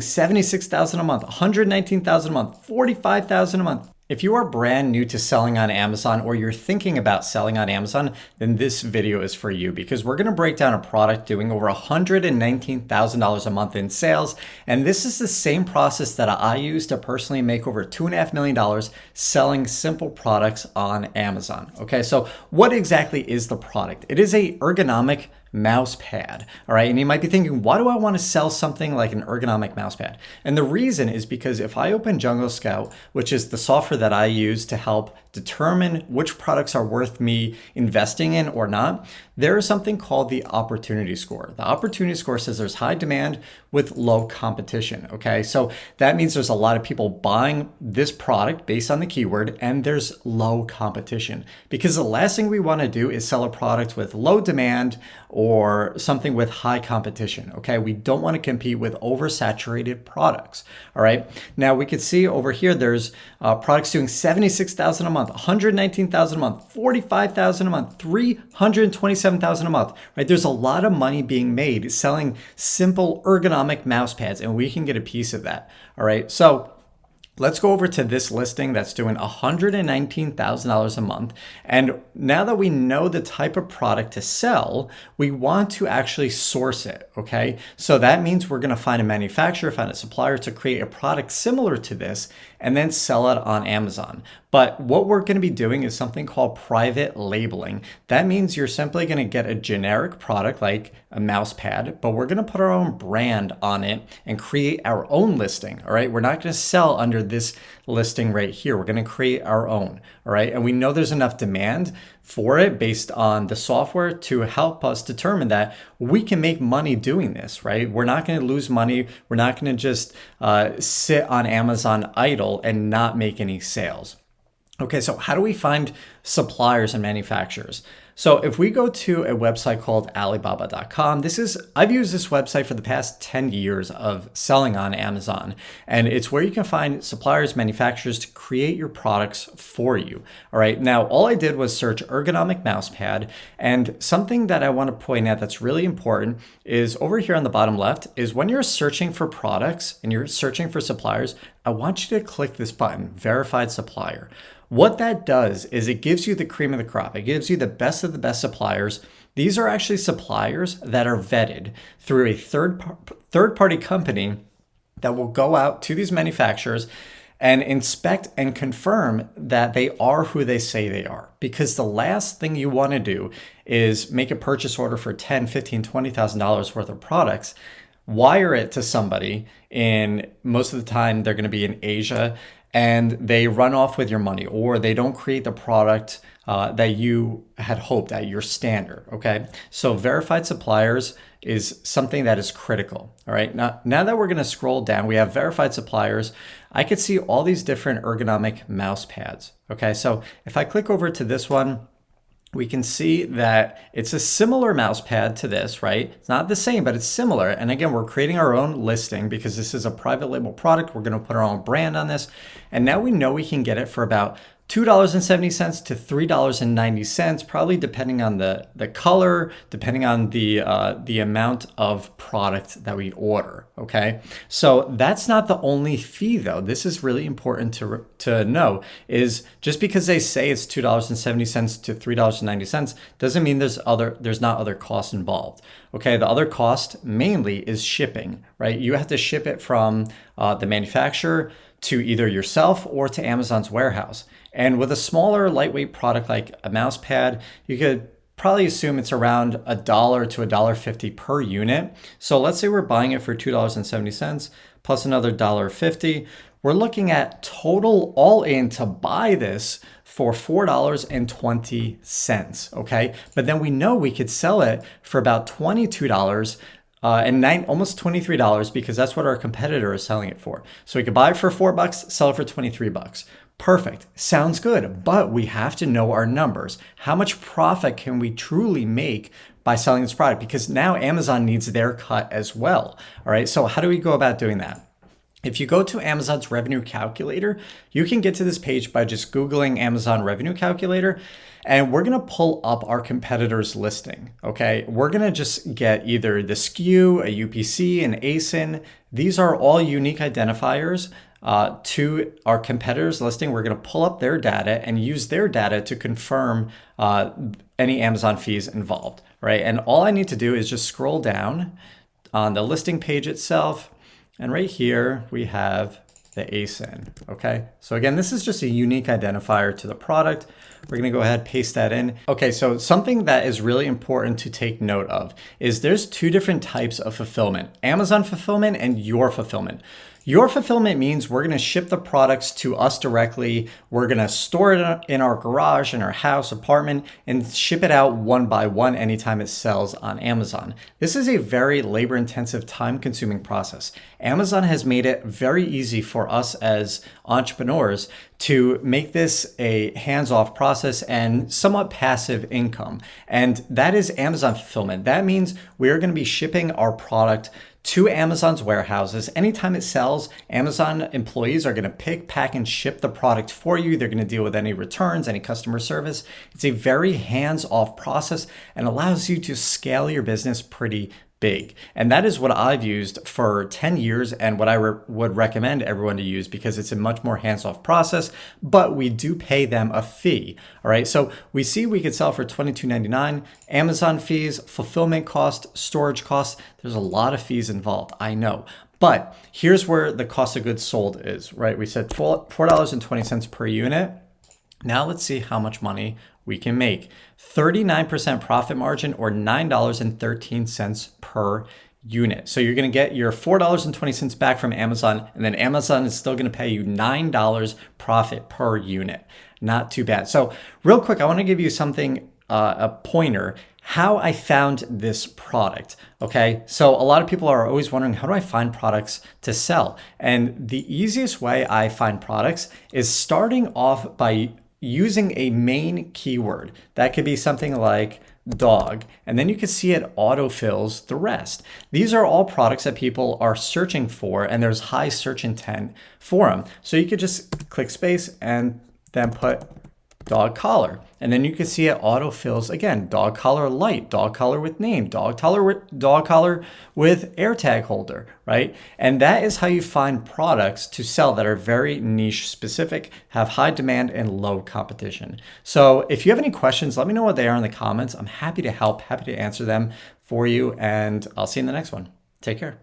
76,000 a month, 119,000 a month, 45,000 a month. If you are brand new to selling on Amazon or you're thinking about selling on Amazon, then this video is for you because we're going to break down a product doing over $119,000 a month in sales. And this is the same process that I use to personally make over $2.5 million selling simple products on Amazon. Okay, so what exactly is the product? It is a ergonomic mouse pad. All right. And you might be thinking, why do I want to sell something like an ergonomic mouse pad? And the reason is because if I open Jungle Scout, which is the software that I use to help determine which products are worth me investing in or not, there is something called the opportunity score. The opportunity score says there's high demand with low competition. Okay. So that means there's a lot of people buying this product based on the keyword and there's low competition, because the last thing we want to do is sell a product with low demand or something with high competition. Okay. We don't want to compete with oversaturated products. All right. Now we could see over here, there's products doing 76,000 a month, 119,000 a month, 45,000 a month, 327,000 a month, right? There's a lot of money being made selling simple ergonomic mouse pads, and we can get a piece of that. All right. So let's go over to this listing that's doing $119,000 a month. And now that we know the type of product to sell, we want to actually source it, okay? So that means we're gonna find a manufacturer, find a supplier to create a product similar to this and then sell it on Amazon. But what we're gonna be doing is something called private labeling. That means you're simply gonna get a generic product like a mouse pad, but we're gonna put our own brand on it and create our own listing, all right? We're not gonna sell under this listing right here. We're gonna create our own, all right? And we know there's enough demand for it based on the software to help us determine that we can make money doing this, right? We're not gonna lose money. We're not gonna just sit on Amazon idle and not make any sales. Okay, so how do we find suppliers and manufacturers? So if we go to a website called Alibaba.com, I've used this website for the past 10 years of selling on Amazon, and it's where you can find suppliers, manufacturers to create your products for you. All right, now all I did was search ergonomic mouse pad, and something that I want to point out that's really important is over here on the bottom left is when you're searching for products and you're searching for suppliers, I want you to click this button, verified supplier. What that does is it gives you the cream of the crop. It gives you the best of the best suppliers. These are actually suppliers that are vetted through a third-party company that will go out to these manufacturers and inspect and confirm that they are who they say they are. Because the last thing you want to do is make a purchase order for $10,000, $15,000, $20,000 worth of products, wire it to somebody, and most of the time they're going to be in Asia, and they run off with your money, or they don't create the product that you had hoped at your standard, okay? So verified suppliers is something that is critical, all right? Now that we're gonna scroll down, we have verified suppliers. I could see all these different ergonomic mouse pads, okay? So if I click over to this one, we can see that it's a similar mouse pad to this, right? It's not the same, but it's similar. And again, we're creating our own listing because this is a private label product. We're gonna put our own brand on this. And now we know we can get it for about $2.70 to $3.90, probably depending on the color, depending on the amount of product that we order, okay? So that's not the only fee though. This is really important to know, is just because they say it's $2.70 to $3.90 doesn't mean there's not other costs involved, okay? The other cost mainly is shipping, right? You have to ship it from the manufacturer to either yourself or to Amazon's warehouse. And with a smaller, lightweight product like a mouse pad, you could probably assume it's around $1 to $1.50 per unit. So let's say we're buying it for $2.70 plus another $1.50. We're looking at total all in to buy this for $4.20, okay? But then we know we could sell it for about $22 and almost $23 because that's what our competitor is selling it for. So we could buy it for $4, sell it for $23. Perfect. Sounds good, but we have to know our numbers. How much profit can we truly make by selling this product? Because now Amazon needs their cut as well. All right. So how do we go about doing that? If you go to Amazon's revenue calculator, you can get to this page by just Googling Amazon revenue calculator, and we're gonna pull up our competitor's listing, okay? We're gonna just get either the SKU, a UPC, an ASIN. These are all unique identifiers to our competitor's listing. We're gonna pull up their data and use their data to confirm any Amazon fees involved, right? And all I need to do is just scroll down on the listing page itself. And right here, we have the ASIN, okay? So again, this is just a unique identifier to the product. We're gonna go ahead, paste that in. Okay, so something that is really important to take note of is there's two different types of fulfillment: Amazon fulfillment and your fulfillment. Your fulfillment means we're gonna ship the products to us directly. We're gonna store it in our garage, in our house, apartment, and ship it out one by one anytime it sells on Amazon. This is a very labor-intensive, time-consuming process. Amazon has made it very easy for us as entrepreneurs to make this a hands-off process and somewhat passive income. And that is Amazon fulfillment. That means we're gonna be shipping our product to Amazon's warehouses. Anytime it sells, Amazon employees are going to pick, pack, and ship the product for you. They're going to deal with any returns, any customer service. It's a very hands-off process and allows you to scale your business pretty big. And that is what I've used for 10 years and what I would recommend everyone to use, because it's a much more hands-off process, but we do pay them a fee. All right, so we see we could sell for $22.99, Amazon fees, fulfillment cost, storage costs. There's a lot of fees involved, I know. But here's where the cost of goods sold is, right? We said $4.20 per unit. Now let's see how much money we can make. 39% profit margin, or $9.13 per unit. So you're going to get your $4.20 back from Amazon, and then Amazon is still going to pay you $9 profit per unit. Not too bad. So real quick, I want to give you something, a pointer, how I found this product. Okay, so a lot of people are always wondering, how do I find products to sell? And the easiest way I find products is starting off by using a main keyword. That could be something like dog, and then you can see it autofills the rest. These are all products that people are searching for, and there's high search intent for them. So you could just click space and then put dog collar, and then you can see it autofills again. Dog collar light, dog collar with name, dog collar with AirTag holder, right? And that is how you find products to sell that are very niche specific, have high demand and low competition. So if you have any questions, let me know what they are in the comments. I'm happy to help, happy to answer them for you, and I'll see you in the next one. Take care.